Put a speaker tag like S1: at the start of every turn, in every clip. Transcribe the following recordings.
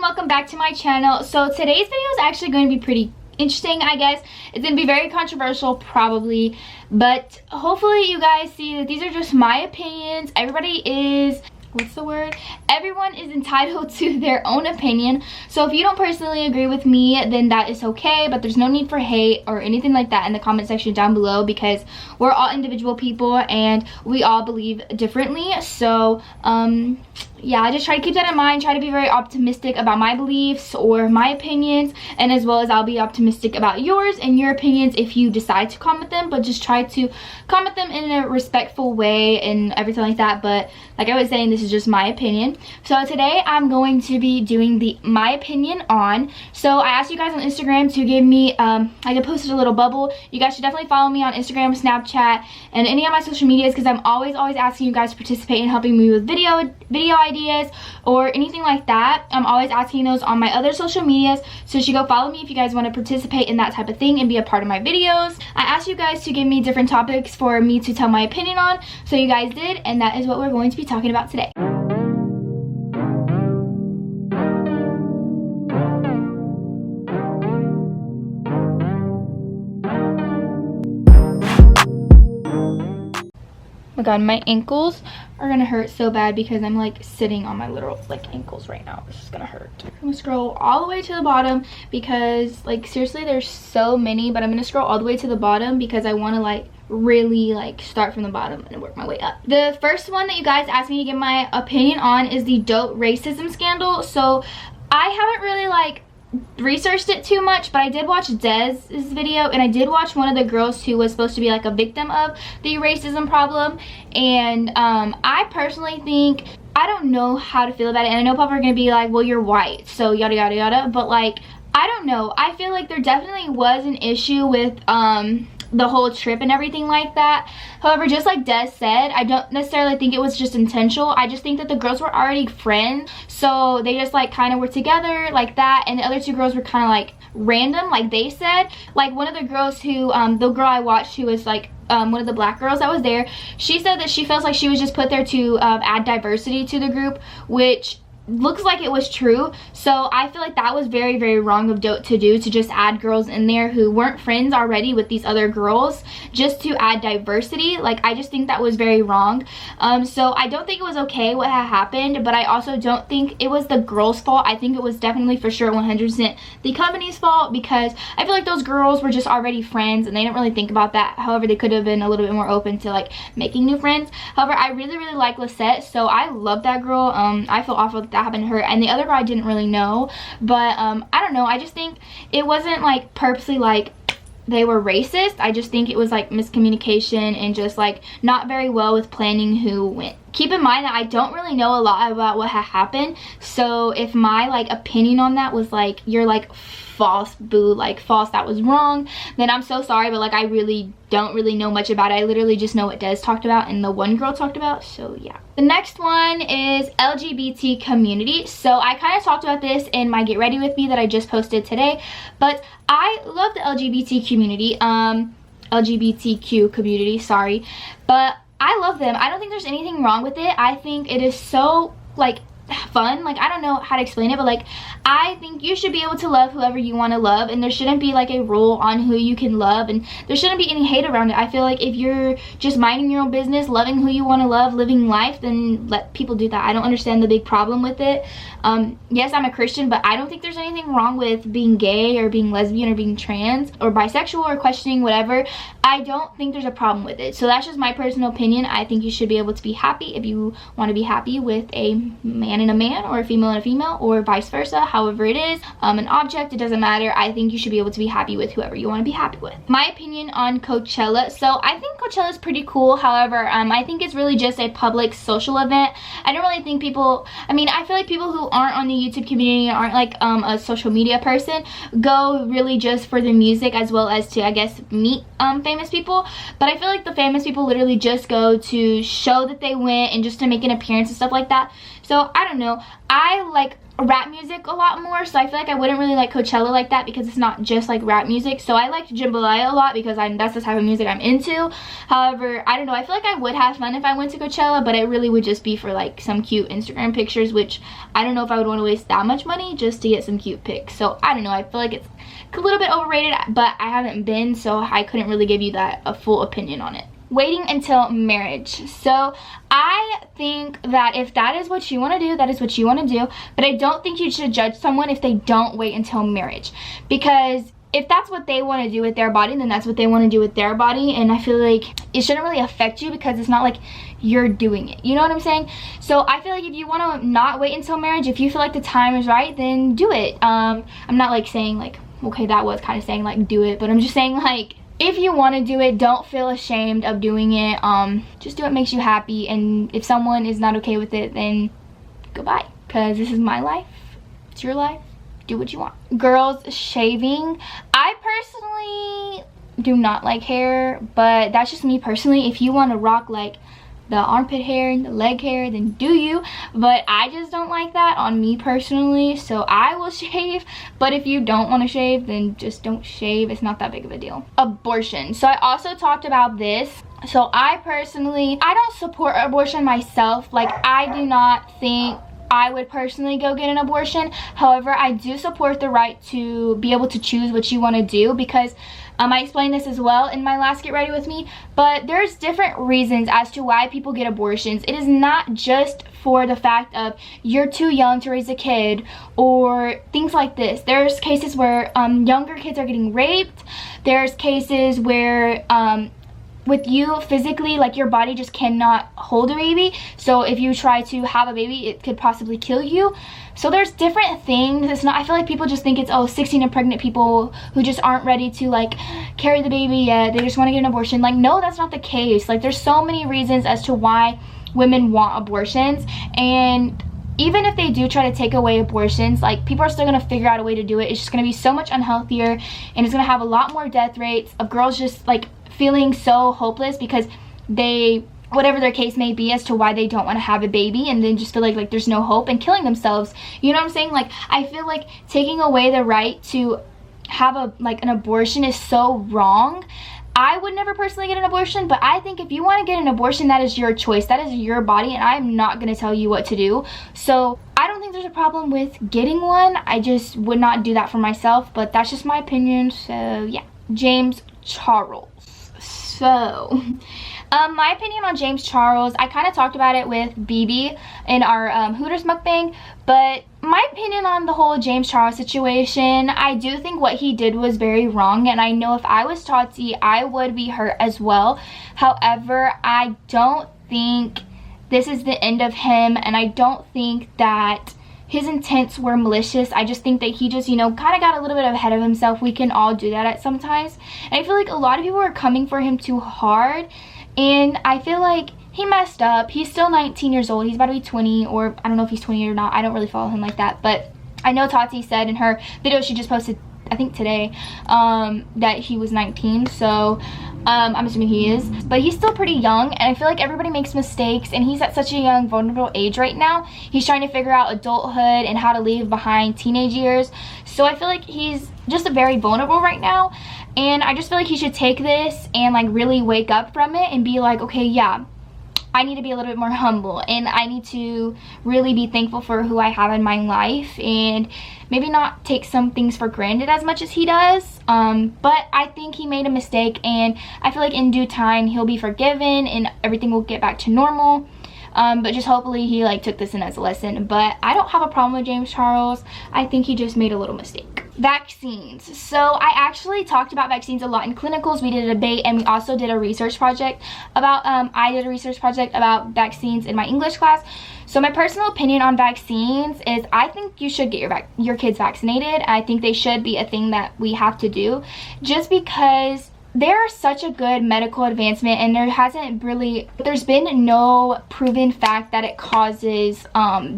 S1: welcome back to my channel. So today's video is actually going to be pretty interesting, I guess. It's going to be very controversial probably, but hopefully you guys see that these are just my opinions. Everybody is, everyone is entitled to their own opinion. So if you don't personally agree with me, then that is okay, but there's no need for hate or anything like that in the comment section down below, because we're all individual people and we all believe differently. So yeah, I just try to keep that in mind, try to be very optimistic about my beliefs or my opinions, and as well as I'll be optimistic about yours and your opinions if you decide to comment them, but just try to comment them in a respectful way and everything like that. But like I was saying, this is just my opinion. So today I'm going to be doing my opinion on, so I asked you guys on Instagram to give me, I posted a little bubble. You guys should definitely follow me on Instagram, Snapchat, and any of my social medias, because I'm always asking you guys to participate in helping me with video ideas or anything like that. I'm always asking those on my other social medias, so you should go follow me if you guys want to participate in that type of thing and be a part of my videos. I asked you guys to give me different topics for me to tell my opinion on, so you guys did, and that is what we're going to be talking about today. Oh my god, my ankles are gonna hurt so bad because I'm like sitting on my literal like ankles right now. This is gonna hurt. I'm gonna scroll all the way to the bottom because like seriously there's so many, but I'm gonna scroll all the way to the bottom because I want to like really like start from the bottom and work my way up. The first one that you guys asked me to give my opinion on is the dope racism scandal. So I haven't really like researched it too much, but I did watch Dez's video, and I did watch one of the girls who was supposed to be like a victim of the racism problem, and I personally think, I don't know how to feel about it, and I know people are gonna be like, well, you're white, so yada yada yada, but like I don't know, I feel like there definitely was an issue with the whole trip and everything like that. However, just like Des said, I don't necessarily think it was just intentional. I just think that the girls were already friends, so they just like kind of were together like that, and the other two girls were kind of like random, like they said. Like one of the girls who the girl I watched who was like one of the black girls that was there, she said that she feels like she was just put there to add diversity to the group, which looks like it was true. So I feel like that was very, very wrong of Dope to do, to just add girls in there who weren't friends already with these other girls just to add diversity. Like I just think that was very wrong. So I don't think it was okay what had happened, but I also don't think it was the girls' fault. I think it was definitely for sure 100% the company's fault, because I feel like those girls were just already friends and they didn't really think about that. However, they could have been a little bit more open to like making new friends. However, I really, really like Lisette, so I love that girl. I feel awful that happened to her, and the other girl I didn't really know, but I don't know, I just think it wasn't like purposely like they were racist. I just think it was like miscommunication and just like not very well with planning who went. Keep in mind that I don't really know a lot about what had happened, so if my like opinion on that was like, you're like false, boo, like false, that was wrong, then I'm so sorry, but like I really don't really know much about it. I literally just know what Des talked about and the one girl talked about, so yeah. The next one is LGBT community. So I kind of talked about this in my Get Ready With Me that I just posted today, but I love the LGBT community, LGBTQ community, sorry, but I love them. I don't think there's anything wrong with it. I think it is so like fun. Like I don't know how to explain it, but like I think you should be able to love whoever you want to love, and there shouldn't be like a rule on who you can love, and there shouldn't be any hate around it. I feel like if you're just minding your own business, loving who you want to love, living life, then let people do that. I don't understand the big problem with it. Yes, I'm a Christian, but I don't think there's anything wrong with being gay or being lesbian or being trans or bisexual or questioning whatever. I don't think there's a problem with it. So that's just my personal opinion. I think you should be able to be happy if you want to be happy with a man and a man, or a female and a female, or vice versa, however it is, an object, it doesn't matter. I think you should be able to be happy with whoever you want to be happy with. My opinion on Coachella. So I think Coachella is pretty cool. However, I think it's really just a public social event. I don't really think people, I mean, I feel like people who aren't on the YouTube community, aren't like a social media person, go really just for the music as well as to, I guess, meet famous people. But I feel like the famous people literally just go to show that they went and just to make an appearance and stuff like that. So I don't know, I like rap music a lot more, so I feel like I wouldn't really like Coachella like that because it's not just like rap music. So I liked Jambalaya a lot because that's the type of music I'm into. However, I don't know, I feel like I would have fun if I went to Coachella, but it really would just be for like some cute Instagram pictures, which I don't know if I would want to waste that much money just to get some cute pics. So I don't know, I feel like it's a little bit overrated, but I haven't been, so I couldn't really give you a full opinion on it. Waiting until marriage. So I think that if that is what you want to do, that is what you want to do, but I don't think you should judge someone if they don't wait until marriage, because if that's what they want to do with their body, then that's what they want to do with their body, and I feel like it shouldn't really affect you because it's not like you're doing it, you know what I'm saying? So I feel like if you want to not wait until marriage, if you feel like the time is right, then do it. I'm not like saying like, okay, that was kind of saying like do it, but I'm just saying like, if you want to do it, don't feel ashamed of doing it. Just do what makes you happy, and if someone is not okay with it, then goodbye, because this is my life, it's your life, do what you want. Girls shaving, I personally do not like hair, but that's just me personally. If you want to rock like the armpit hair and the leg hair, then do you, but I just don't like that on me personally, so I will shave. But if you don't want to shave, then just don't shave, it's not that big of a deal. Abortion, so I also talked about this. So I don't support abortion myself. Like, I do not think I would personally go get an abortion. However, I do support the right to be able to choose what you want to do, because I explained this as well in my last Get Ready With Me, but there's different reasons as to why people get abortions. It is not just for the fact of you're too young to raise a kid or things like this. There's cases where younger kids are getting raped. There's cases where with you physically, like your body just cannot hold a baby, so if you try to have a baby, it could possibly kill you. So there's different things. It's not, I feel like people just think it's, oh, 16 and pregnant people who just aren't ready to like carry the baby yet, they just want to get an abortion. Like, no, that's not the case. Like, there's so many reasons as to why women want abortions, and even if they do try to take away abortions, like, people are still going to figure out a way to do it. It's just going to be so much unhealthier, and it's going to have a lot more death rates of girls just like feeling so hopeless because they, whatever their case may be as to why they don't want to have a baby, and then just feel like there's no hope and killing themselves. You know what I'm saying? Like, I feel like taking away the right to have an abortion is so wrong. I would never personally get an abortion, but I think if you want to get an abortion, that is your choice, that is your body, and I'm not going to tell you what to do. So I don't think there's a problem with getting one. I just would not do that for myself, but that's just my opinion. So yeah. James Charles. So my opinion on James Charles, I kind of talked about it with BB in our Hooters mukbang, but my opinion on the whole James Charles situation, I do think what he did was very wrong, and I know if I was Tati, I would be hurt as well. However, I don't think this is the end of him, and I don't think that his intents were malicious. I just think that he just, you know, kind of got a little bit ahead of himself. We can all do that at sometimes. And I feel like a lot of people are coming for him too hard, and I feel like he messed up. He's still 19 years old. He's about to be 20, or I don't know if he's 20 or not. I don't really follow him like that, but I know Tati said in her video she just posted, I think today, that he was 19, so I'm assuming he is, but he's still pretty young, and I feel like everybody makes mistakes, and he's at such a young, vulnerable age right now. He's trying to figure out adulthood and how to leave behind teenage years, so I feel like he's just very vulnerable right now, and I just feel like he should take this and like really wake up from it and be like, okay, yeah, I need to be a little bit more humble, and I need to really be thankful for who I have in my life, and maybe not take some things for granted as much as he does. But I think he made a mistake, and I feel like in due time he'll be forgiven and everything will get back to normal. But just hopefully he like took this in as a lesson. But I don't have a problem with James Charles. I think he just made a little mistake. Vaccines. So I actually talked about vaccines a lot in clinicals. We did a debate, and we also did a research project about I did a research project about vaccines in my English class. So my personal opinion on vaccines is I think you should get your kids vaccinated. I think they should be a thing that we have to do, just because they're such a good medical advancement, and there's been no proven fact that it causes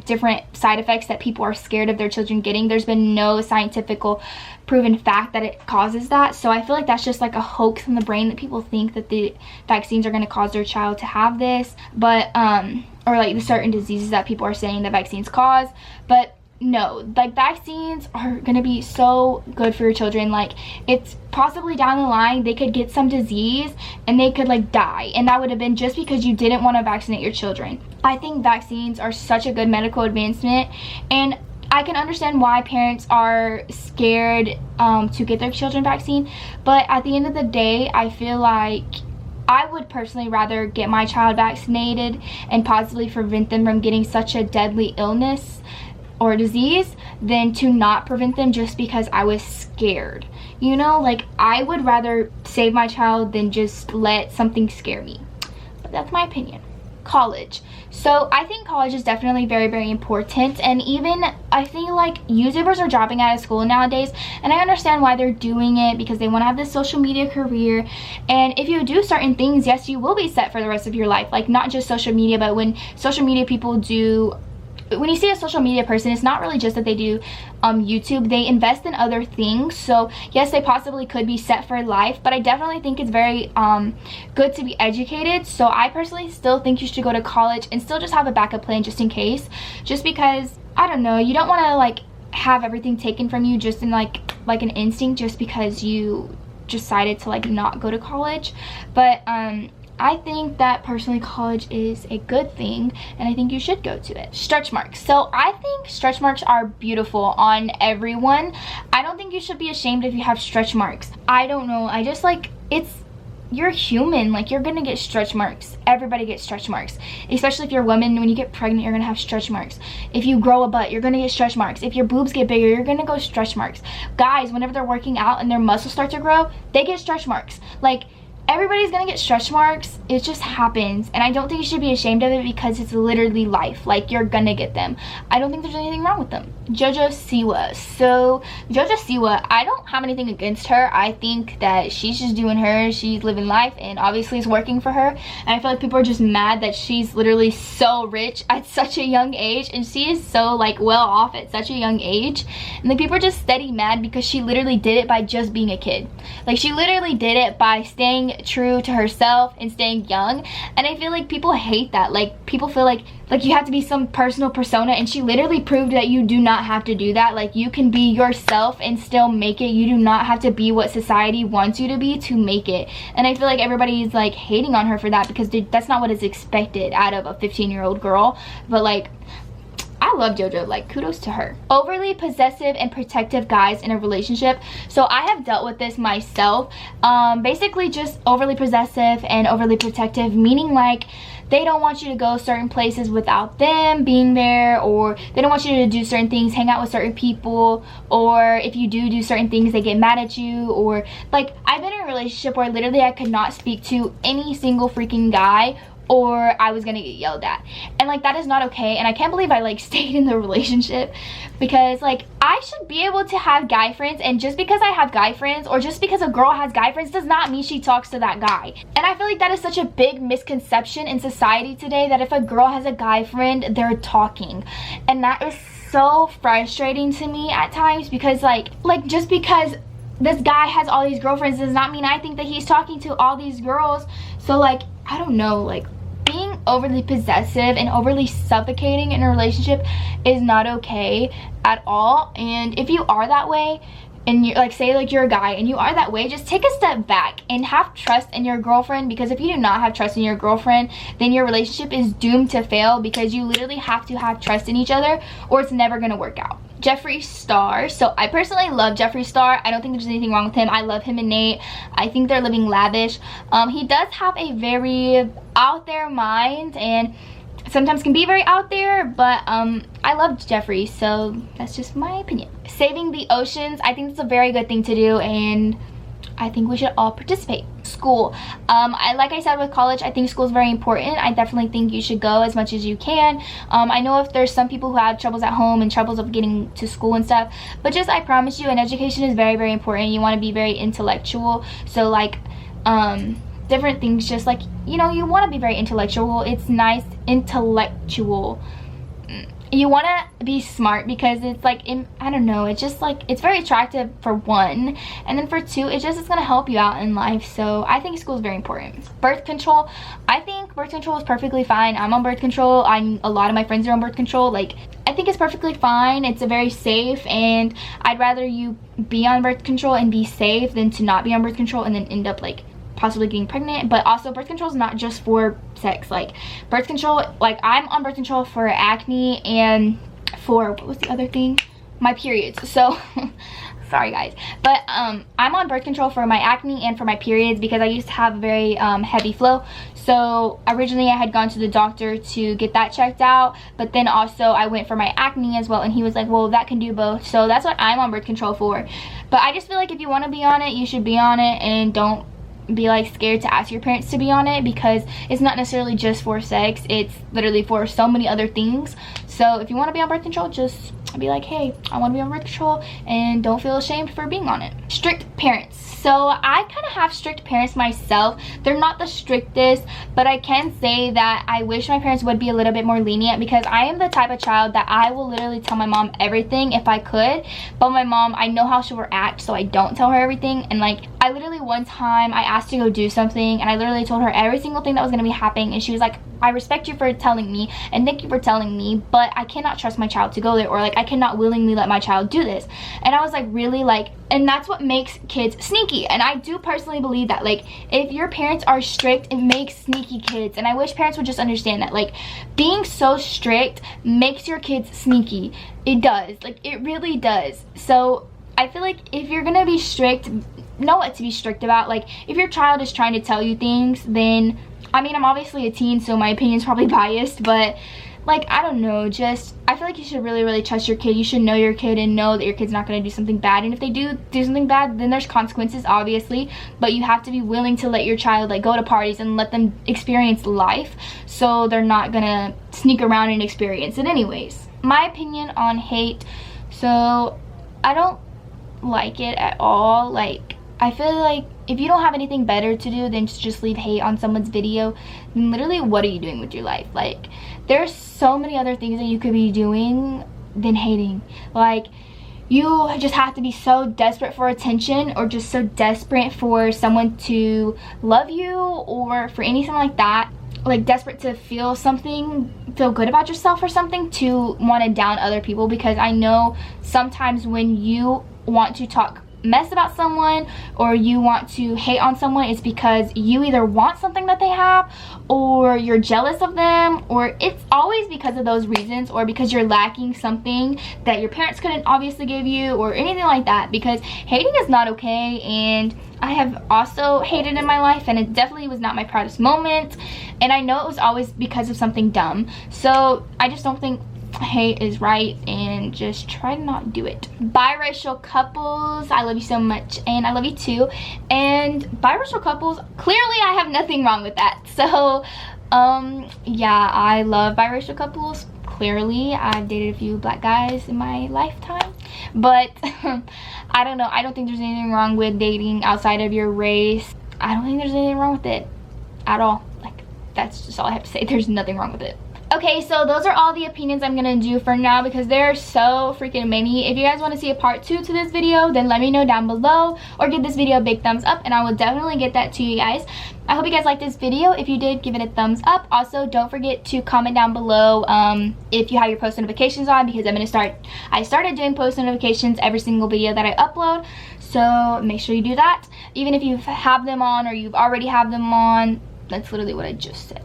S1: different side effects that people are scared of their children getting. There's been no scientific proven fact that it causes that, so I feel like that's just like a hoax in the brain that people think that the vaccines are going to cause their child to have this. But or like the certain diseases that people are saying that vaccines cause. But no, like vaccines are gonna be so good for your children. Like it's possibly down the line they could get some disease and they could like die, and that would have been just because you didn't want to vaccinate your children. I think vaccines are such a good medical advancement, and I can understand why parents are scared to get their children vaccine, but at the end of the day, I feel like I would personally rather get my child vaccinated and possibly prevent them from getting such a deadly illness or disease than to not prevent them just because I was scared. You know, like I would rather save my child than just let something scare me. But that's my opinion. College. So I think college is definitely very, very important, and even I feel like YouTubers are dropping out of school nowadays, and I understand why they're doing it, because they want to have this social media career. And if you do certain things, yes, you will be set for the rest of your life. Like not just social media, but when social media people do, when you see a social media person, it's not really just that they do YouTube, they invest in other things. So yes, they possibly could be set for life, but I definitely think it's very good to be educated. So I personally still think you should go to college and still just have a backup plan just in case, just because I don't know, you don't want to like have everything taken from you just in like an instinct just because you decided to like not go to college. But I think that personally college is a good thing, and I think you should go to it. Stretch marks. So I think stretch marks are beautiful on everyone. I don't think you should be ashamed if you have stretch marks. I don't know, I just like, you're human, like you're gonna get stretch marks. Everybody gets stretch marks, especially if you're a woman. When you get pregnant, you're gonna have stretch marks. If you grow a butt, you're gonna get stretch marks. If your boobs get bigger, you're gonna go stretch marks. Guys, whenever they're working out and their muscles start to grow, they get stretch marks. Like everybody's gonna get stretch marks. It just happens, and I don't think you should be ashamed of it because it's literally life. Like you're gonna get them. I don't think there's anything wrong with them. JoJo Siwa. So JoJo Siwa, I don't have anything against her. I think that she's just doing her, she's living life, and obviously it's working for her. And I feel like people are just mad that she's literally so rich at such a young age, and she is so like well off at such a young age, and like people are just steady mad because she literally did it by just being a kid. Like she literally did it by staying true to herself and staying young, and I feel like people hate that. Like people feel like you have to be some personal persona, and she literally proved that you do not have to do that. Like you can be yourself and still make it. You do not have to be what society wants you to be to make it. And I feel like everybody's like hating on her for that because that's not what is expected out of a 15-year-old girl. But like I love JoJo, like kudos to her. Overly possessive and protective guys in a relationship. So I have dealt with this myself. Basically just overly possessive and overly protective, meaning like they don't want you to go certain places without them being there, or they don't want you to do certain things, hang out with certain people, or if you do certain things they get mad at you. Or like I've been in a relationship where literally I could not speak to any single freaking guy or I was gonna get yelled at, and like that is not okay. And I can't believe I like stayed in the relationship, because like I should be able to have guy friends, and just because I have guy friends or just because a girl has guy friends does not mean she talks to that guy. And I feel like that is such a big misconception in society today, that if a girl has a guy friend, they're talking, and that is so frustrating to me at times, because like just because this guy has all these girlfriends does not mean I think that he's talking to all these girls. So like I don't know, like being overly possessive and overly suffocating in a relationship is not okay at all. And if you are that way, and you're like, say like you're a guy and you are that way, just take a step back and have trust in your girlfriend, because if you do not have trust in your girlfriend, then your relationship is doomed to fail, because you literally have to have trust in each other or it's never gonna work out. Jeffree Star. So I personally love Jeffree Star. I don't think there's anything wrong with him. I love him and Nate. I think they're living lavish. He does have a very out there mind, and sometimes can be very out there, but I love Jeffree, so that's just my opinion. Saving the oceans, I think it's a very good thing to do, and I think we should all participate. School. Like I said with college, I think school is very important. I definitely think you should go as much as you can. I know if there's some people who have troubles at home and troubles of getting to school and stuff, but just I promise you, an education is very, very important. You want to be very intellectual, so like different things, just like, you know, you want to be very intellectual. It's nice, intellectual. You want to be smart, because it's like, I don't know, it's just like, it's very attractive for one, and then for two, it's going to help you out in life. So I think school is very important. Birth control. I think birth control is perfectly fine. I'm on birth control. A lot of my friends are on birth control. Like, I think it's perfectly fine. It's a very safe, and I'd rather you be on birth control and be safe than to not be on birth control and then end up like possibly getting pregnant. But also, birth control is not just for sex. Like, birth control, like, I'm on birth control for acne and for, what was the other thing? My periods. So sorry guys, but I'm on birth control for my acne and for my periods because I used to have a very heavy flow. So originally I had gone to the doctor to get that checked out, but then also I went for my acne as well, and he was like, well, that can do both. So that's what I'm on birth control for. But I just feel like if you want to be on it, you should be on it, and don't be like scared to ask your parents to be on it, because it's not necessarily just for sex. It's literally for so many other things. So if you want to be on birth control, just be like, hey, I want to be on birth control, and don't feel ashamed for being on it. Strict parents. So I kind of have strict parents myself. They're not the strictest, but I can say that I wish my parents would be a little bit more lenient, because I am the type of child that I will literally tell my mom everything if I could. But my mom, I know how she will react, so I don't tell her everything. And like, I literally one time I asked to go do something, and I literally told her every single thing that was going to be happening, and she was like, I respect you for telling me, and thank you for telling me, but I cannot trust my child to go there, or like, I cannot willingly let my child do this. And I was like, really? Like, and that's what makes kids sneaky. And I do personally believe that, like, if your parents are strict, it makes sneaky kids. And I wish parents would just understand that, like, being so strict makes your kids sneaky. It does. Like, it really does. So I feel like if you're gonna be strict, know what to be strict about. Like, if your child is trying to tell you things, then, I mean, I'm obviously a teen, so my opinion's probably biased, but like, I don't know, just, I feel like you should really trust your kid. You should know your kid and know that your kid's not going to do something bad. And if they do something bad, then there's consequences, obviously, but you have to be willing to let your child like go to parties and let them experience life, so they're not gonna sneak around and experience it anyways. My opinion on hate, so I don't like it at all. Like, I feel like if you don't have anything better to do than to just leave hate on someone's video, then literally what are you doing with your life? Like, there's so many other things that you could be doing than hating. Like, you just have to be so desperate for attention, or just so desperate for someone to love you, or for anything like that. Like, desperate to feel something, feel good about yourself or something, to want to down other people. Because I know sometimes when you want to talk mess about someone, or you want to hate on someone, it's because you either want something that they have, or you're jealous of them, or it's always because of those reasons, or because you're lacking something that your parents couldn't obviously give you, or anything like that. Because hating is not okay, and I have also hated in my life, and it definitely was not my proudest moment, and I know it was always because of something dumb. So I just don't think hate is right, and just try to not do it. Biracial couples, I love you so much, and I love you too. And biracial couples, clearly I have nothing wrong with that. So yeah, I love biracial couples. Clearly I've dated a few black guys in my lifetime, but I don't know, I don't think there's anything wrong with dating outside of your race. I don't think there's anything wrong with it at all. Like, that's just all I have to say. There's nothing wrong with it. Okay, so those are all the opinions I'm gonna do for now, because there are so freaking many. If you guys want to see a part 2 to this video, then let me know down below, or give this video a big thumbs up, and I will definitely get that to you guys. I hope you guys liked this video. If you did, give it a thumbs up. Also, don't forget to comment down below if you have your post notifications on, because I started doing post notifications every single video that I upload, so make sure you do that. Even if you have them on, or you've already have them on, that's literally what I just said.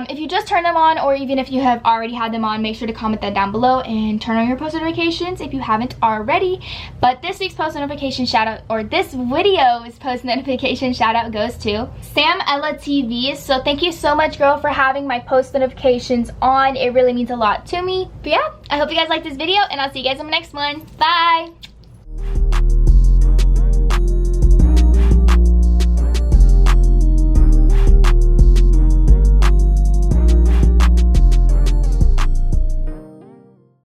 S1: If you just turn them on, or even if you have already had them on, make sure to comment that down below, and turn on your post notifications if you haven't already. But this week's post notification shout out, or this video's post notification shout out, goes to Sam Ella TV. So thank you so much, girl, for having my post notifications on. It really means a lot to me. But yeah, I hope you guys liked this video, and I'll see you guys in the next one. Bye.